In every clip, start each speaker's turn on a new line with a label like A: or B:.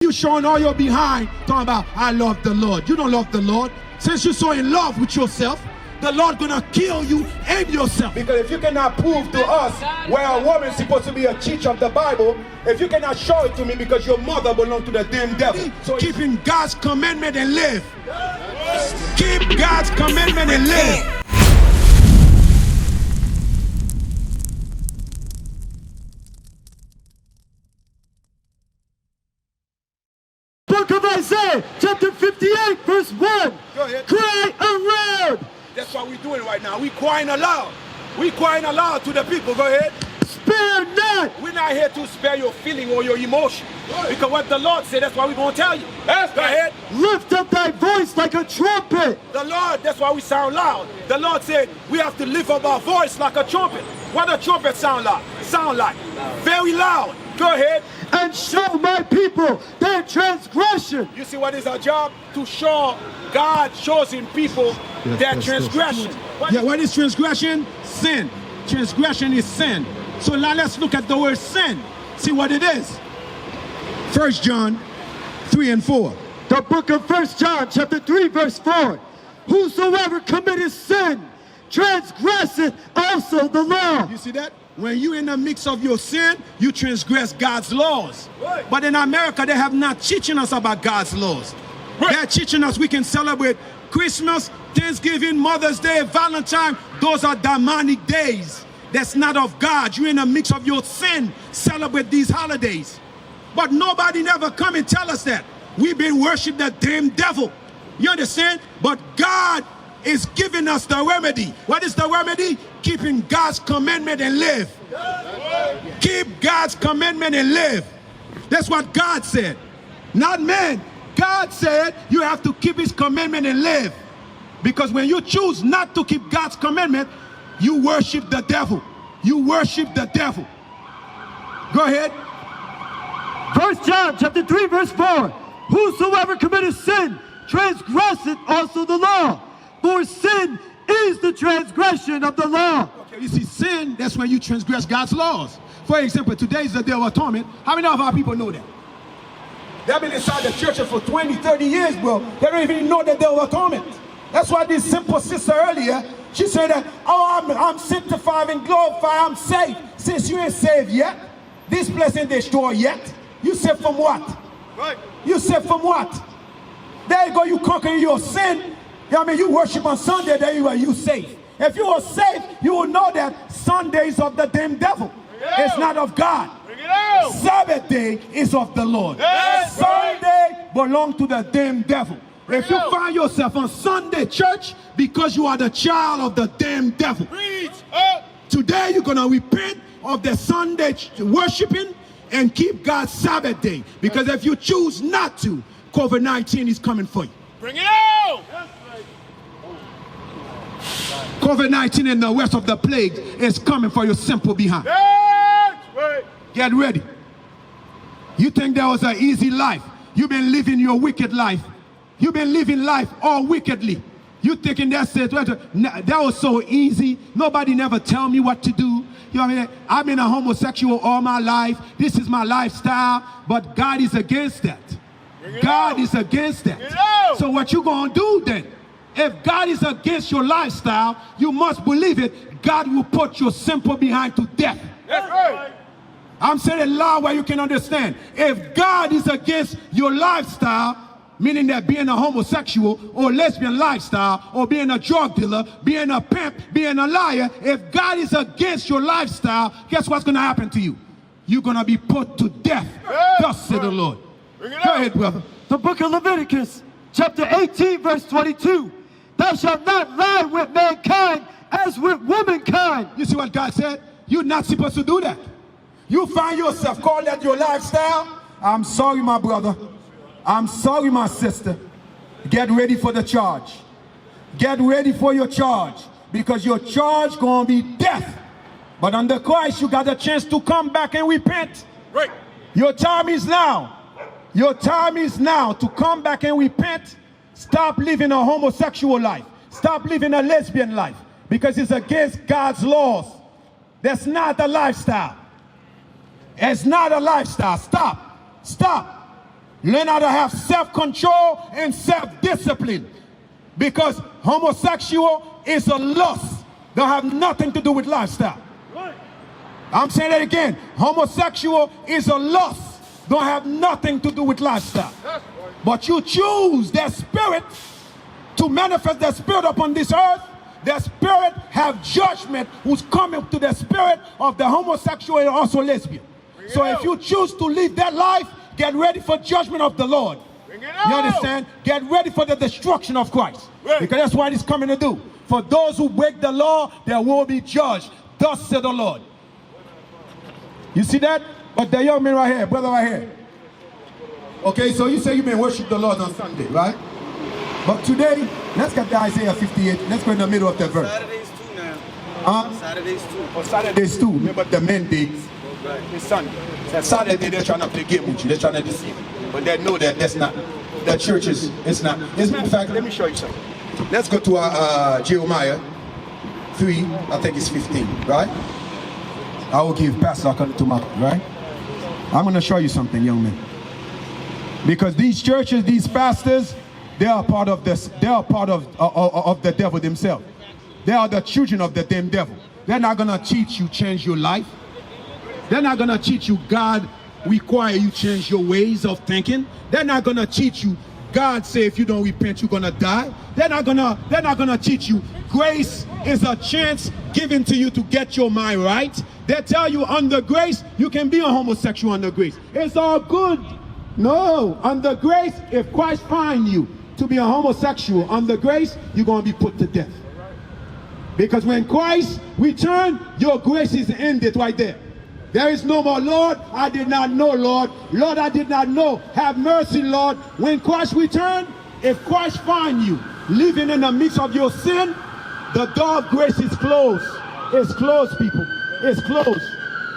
A: you showing all your behind, talking about, I love the Lord. You don't love the Lord. Since you're so in love with yourself, the Lord gonna kill you and yourself.
B: Because if you cannot prove to us where a woman is supposed to be a teacher of the Bible, if you cannot show it to me because your mother belonged to the damn devil.
A: So keeping God's commandment and live. Keep God's commandment and live.
C: Book of Isaiah, chapter 58, verse 1. Cry aloud.
B: That's what we're doing right now. We're crying aloud. We're crying aloud to the people. Go ahead.
C: Spare not.
B: We're not here to spare your feeling or your emotion. Because what the Lord said, that's what we're going to tell you. Yes, go ahead.
C: Lift up thy voice like a trumpet.
B: The Lord, that's why we sound loud. The Lord said we have to lift up our voice like a trumpet. What does a trumpet sound like? Very loud. Go ahead.
C: And show my people their transgression.
B: You see what is our job? To show God chosen people their transgression.
A: What is transgression? Sin. Transgression is sin. So now let's look at the word sin. See what it is. 1 John 3 and 4.
C: The book of 1 John chapter 3 verse 4. Whosoever committeth sin transgresseth also the law.
A: You see that? When you're in the mix of your sin, you transgress God's laws. Right. But in America, they have not teaching us about God's laws. Right. They're teaching us we can celebrate Christmas, Thanksgiving, Mother's Day, Valentine. Those are demonic days. That's not of God. You're in the mix of your sin. Celebrate these holidays. But nobody never come and tell us that. We've been worshiping the damn devil. You understand? But God is giving us the remedy. What is the remedy? Keeping God's commandment and live. Keep God's commandment and live. That's what God said. Not man. God said you have to keep his commandment and live. Because when you choose not to keep God's commandment, you worship the devil. You worship the devil. Go ahead.
C: 1 John chapter 3 verse 4. Whosoever committeth sin transgresseth also the law. For sin is the transgression of the law.
A: Okay, you see, sin, that's when you transgress God's laws. For example, today is the Day of Atonement. How many of our people know that? They've been inside the church for 20, 30 years, bro. They don't even know the Day of Atonement. That's why this simple sister earlier, she said that, oh, I'm sanctified and glorified, I'm saved. Since you ain't saved yet, this place ain't destroyed yet. You saved from what? Right. You saved from what? There you go, you conquer your sin. You know what I mean? You worship on Sunday, there you safe. If you are safe, you will know that Sunday is of the damn devil. It's not of God. Sabbath day is of the Lord. Sunday belongs to the damn devil. If you find yourself on Sunday church because you are the child of the damn devil, today you're going to repent of the Sunday worshiping and keep God's Sabbath day. Because if you choose not to, COVID-19 is coming for you.
B: Bring it out!
A: COVID-19 and the rest of the plague is coming for your simple behind. Get ready. You think that was an easy life. You've been living your wicked life. You've been living life all wickedly. You thinking that's it. That was so easy. Nobody never tell me what to do. You know what I mean? I've been a homosexual all my life. This is my lifestyle. But God is against that. God is against that. So what you gonna do then? If God is against your lifestyle, you must believe it. God will put your simple behind to death.
B: That's right.
A: I'm saying it loud where you can understand. If God is against your lifestyle, meaning that being a homosexual or lesbian lifestyle or being a drug dealer, being a pimp, being a liar, if God is against your lifestyle, guess what's going to happen to you? You're going to be put to death. Thus said the Lord. Go ahead, brother.
C: The book of Leviticus, chapter 18, verse 22. Thou shalt not lie with mankind as with womankind.
A: You see what God said? You're not supposed to do that. You find yourself call that your lifestyle. I'm sorry, my brother. I'm sorry, my sister. Get ready for the charge. Get ready for your charge. Because your charge gonna be death. But under Christ, you got a chance to come back and repent.
B: Right.
A: Your time is now. Your time is now to come back and repent. Stop living a homosexual life. Stop living a lesbian life. Because it's against God's laws. That's not a lifestyle. It's not a lifestyle. Stop. Stop. Learn how to have self-control and self-discipline. Because homosexual is a lust. Don't have nothing to do with lifestyle. I'm saying that again. Homosexual is a lust. Don't have nothing to do with lifestyle. But you choose that spirit to manifest that spirit upon this earth. That spirit have judgment who's coming to the spirit of the homosexual and also lesbian. So if you choose to live that life, get ready for judgment of the Lord. You understand? Get ready for the destruction of Christ. Because that's what he's coming to do. For those who break the law, they will be judged. Thus said the Lord. You see that? But the young man right here, brother right here. Okay, so you say you may worship the Lord on Sunday, right? But today, let's get to Isaiah 58. Let's go in the middle of the verse.
B: Saturdays too now. Saturdays too.
A: Oh, Saturdays too. Remember the men days.
B: Right. It's Sunday.
A: Saturday they're trying to play game with you. They're trying to deceive you. But they know that that's not. The church is, it's not. As a matter of fact, let me show you something. Let's go to Jeremiah 3, I think it's 15, right? I will give Pastor to my, right? I'm going to show you something, young man. Because these churches, these pastors, they are part of this. They are part of the devil themselves. They are the children of the damn devil. They're not going to teach you change your life. They're not going to teach you God require you change your ways of thinking. They're not going to teach you God say if you don't repent you're going to die. They're not going to teach you grace is a chance given to you to get your mind right. They tell you under grace you can be a homosexual under grace. It's all good. No, under grace, if Christ find you to be a homosexual under grace, you're going to be put to death. Because when Christ return, your grace is ended right there. There is no more, Lord, I did not know, Lord. Lord, I did not know. Have mercy, Lord. When Christ return, if Christ find you living in the midst of your sin, the door of grace is closed. It's closed, people. It's closed.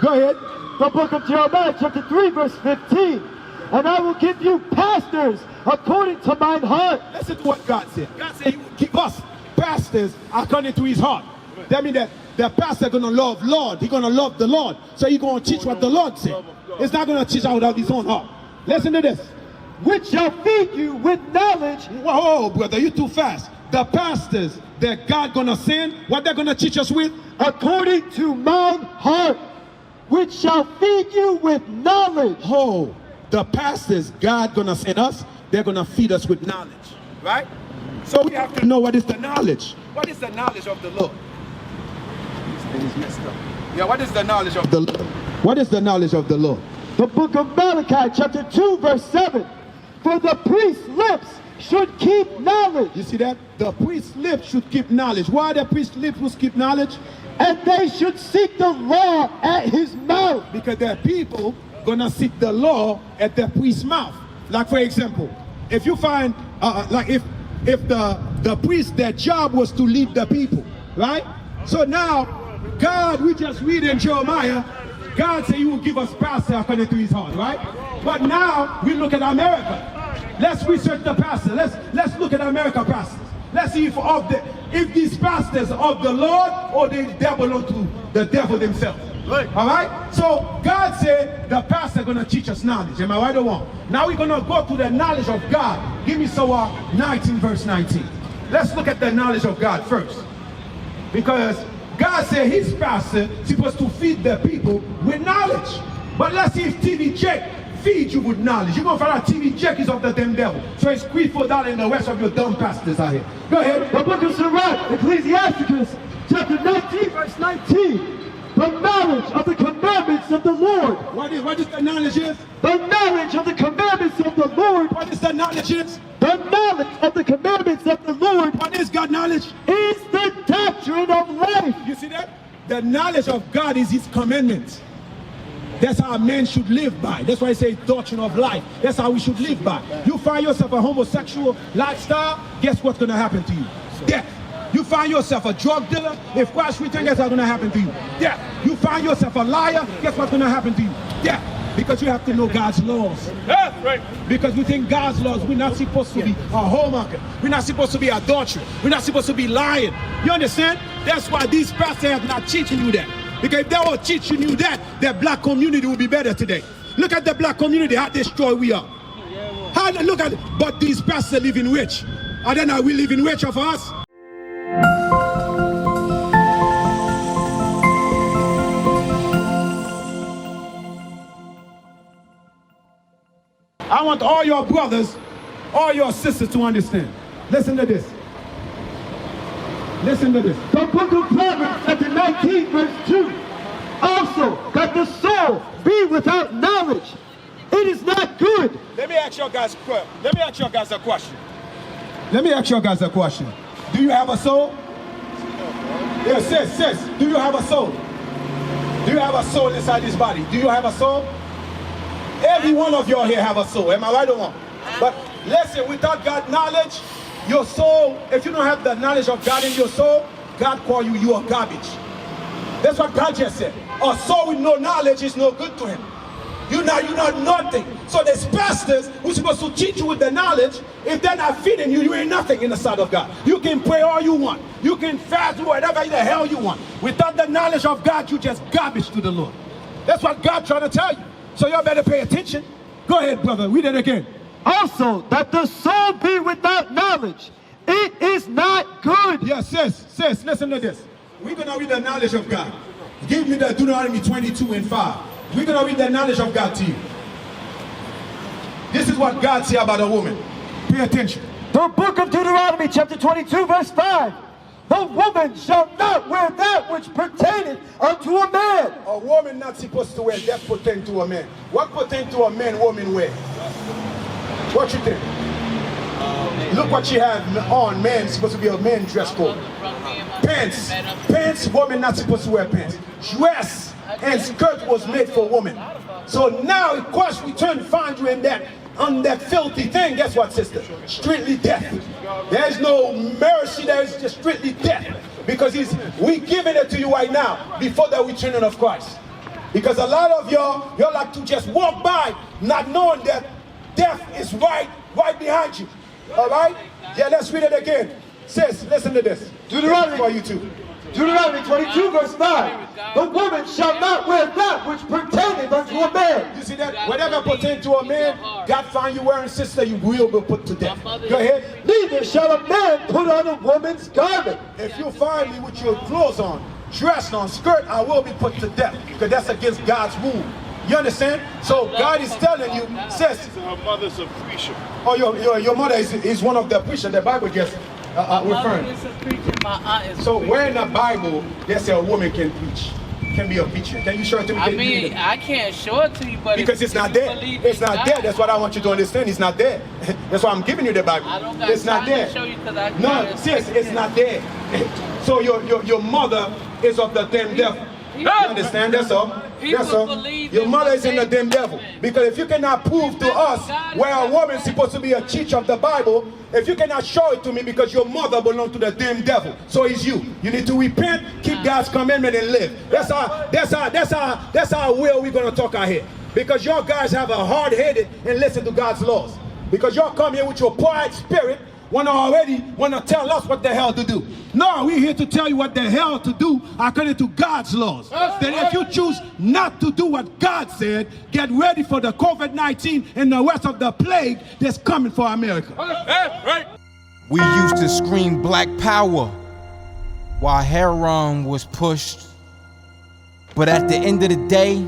A: Go ahead.
C: The book of Jeremiah, chapter 3, verse 15. And I will give you pastors according to mine heart.
A: Listen to what God said. God said he will give us pastors according to his heart. That means that the pastor is going to love Lord. He's going to love the Lord. So he's going to teach what the Lord said. It's not going to teach out of his own heart. Listen to this.
C: Which shall feed you with knowledge.
A: Whoa, brother, you too fast. The pastors that God going to send, what they're going to teach us with?
C: According to mine heart. Which shall feed you with knowledge.
A: Oh, the pastors God going to send us, they're going to feed us with knowledge. Right? So we have to know what is the knowledge. What is the knowledge of the Lord? Is messed up. Yeah, what is the knowledge of the Lord? What is the knowledge of the Lord?
C: The book of Malachi, chapter 2, verse 7. For the priest's lips should keep knowledge.
A: You see that? The priest's lips should keep knowledge. Why the priest's lips will keep knowledge?
C: And they should seek the law at his mouth.
A: Because there are people gonna seek the law at the priest's mouth. Like for example, if you find, like if the priest, their job was to lead the people, right? So now, God, we just read in Jeremiah, God said he will give us pastor according to his heart, right? But now we look at America. Let's research the pastor. Let's look at America pastors. Let's see if these pastors are of the Lord or they belong to the devil themselves. Right. All right? So God said the pastor going to teach us knowledge. Am I right or wrong? Now we're going to go to the knowledge of God. Give me 19 verse 19. Let's look at the knowledge of God first. Because God said his pastor is supposed to feed the people with knowledge. But let's see if TV Jack feeds you with knowledge. You're going to find out TV Jack is of the damn devil. So it's $3-4 in the rest of your dumb pastors out here. Go ahead.
C: The book of Sirach, Ecclesiasticus, chapter 19, verse 19. The knowledge of the commandments of the Lord.
A: What is the knowledge is?
C: The knowledge of the commandments of the Lord.
A: What is the knowledge is?
C: The knowledge of the commandments of the Lord.
A: What is God knowledge?
C: Is the doctrine of life.
A: You see that? The knowledge of God is his commandments. That's how men should live by. That's why I say doctrine of life. That's how we should live by. You find yourself a homosexual lifestyle, guess what's going to happen to you? Death. You find yourself a drug dealer, if Christ returns, guess what's going to happen to you? Death. You find yourself a liar, guess what's going to happen to you? Death. Because you have to know God's laws.
B: That's right.
A: Because within God's laws, we're not supposed to be a homeworker. We're not supposed to be adultery. We're not supposed to be lying. You understand? That's why these pastors are not teaching you that. Because if they were teaching you that, the black community would be better today. Look at the black community, how destroyed we are. And look at it. But these pastors living rich. And then are we living rich of us? I want all your brothers, all your sisters to understand. Listen to this. Listen to this.
C: The book of Proverbs, chapter 19, verse 2. Also, that the soul be without knowledge. It is not good.
B: Let me ask you guys a question.
A: Let me ask you guys a question. Do you have a soul? Yes, sis. Do you have a soul? Do you have a soul inside this body? Do you have a soul? Every one of y'all here have a soul. Am I right or wrong? But listen, without God's knowledge, your soul, if you don't have the knowledge of God in your soul, God call you are garbage. That's what God just said. A soul with no knowledge is no good to him. You're not nothing. So there's pastors who's supposed to teach you with the knowledge. If they're not feeding you, you ain't nothing in the sight of God. You can pray all you want. You can fast, do whatever the hell you want. Without the knowledge of God, you just garbage to the Lord. That's what God's trying to tell you. So y'all better pay attention. Go ahead, brother. Read it again.
C: Also, that the soul be without knowledge. It is not good.
A: Yes, sis, listen to this. We're going to read the knowledge of God. Give me the Deuteronomy 22:5. We're going to read the knowledge of God to you. This is what God says about a woman. Pay attention.
C: The book of Deuteronomy, chapter 22, verse 5. The woman shall not wear that which pertaineth unto a man.
A: A woman not supposed to wear that pertain to a man. What pertain to a man, woman wear? What you think? Look what she have on. Man supposed to be a man dress code. Pants, woman not supposed to wear pants. Dress and skirt was made for women. So now, of course, we turn to find you in that, on that filthy thing. Guess what, sister? Strictly death. There's no mercy. There's just strictly death. Because we giving it to you right now before the returning of Christ. Because a lot of y'all like to just walk by not knowing that death is right behind you. All right? Yeah, let's read it again. Sis, listen to this.
C: Deuteronomy
A: for you too.
C: Deuteronomy 22, verse 5. The woman shall not wear that which pertaineth unto a man.
A: You see that? Whatever pertains to a man, God find you wearing, sister, you will be put to death. Go ahead.
C: Neither shall a man put on a woman's garment.
A: If you find me with your clothes on, dressed on, skirt, I will be put to death. Because that's against God's rule. You understand? So God is telling you, sis.
B: Her mother's a preacher.
A: Oh, your mother is one of the preachers. The Bible just referring. So where in the Bible they say a woman can preach, can be a preacher? Can you show it to me?
D: I can't show it to you, but
A: because it's not there. It's not there. That's what I want you to understand. It's not there. That's why I'm giving you the Bible.
D: I don't got
A: it's not there.
D: to show you because I
A: no, sis, it's not there. So your mother is of the damn devil. You understand? That's all. That's all. Your mother is in the damn devil. Because if you cannot prove to us where a woman is supposed to be a teacher of the Bible, if you cannot show it to me because your mother belongs to the damn devil, so is you. You need to repent, keep God's commandment, and live. That's how well we're gonna talk out here. Because your guys have a hard-headed and listen to God's laws. Because y'all come here with your pride spirit. Want to tell us what the hell to do. No, we're here to tell you what the hell to do according to God's laws. Then if you choose not to do what God said, get ready for the COVID-19 and the rest of the plague that's coming for America.
E: We used to scream black power while heroin was pushed. But at the end of the day,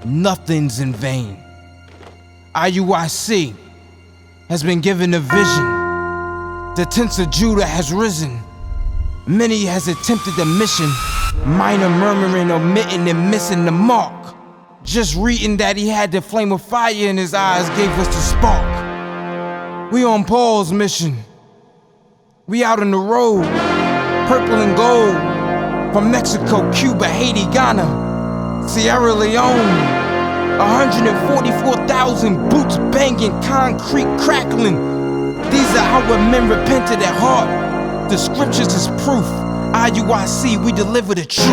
E: nothing's in vain. IUIC has been given a vision. The tents of Judah has risen. Many has attempted the mission. Minor murmuring, omitting, and missing the mark. Just reading that he had the flame of fire in his eyes gave us the spark. We on Paul's mission. We out on the road. Purple and gold. From Mexico, Cuba, Haiti, Ghana, Sierra Leone. 144,000 boots banging, concrete crackling. These are our men repented at heart. The scriptures is proof. IUIC, we deliver the truth.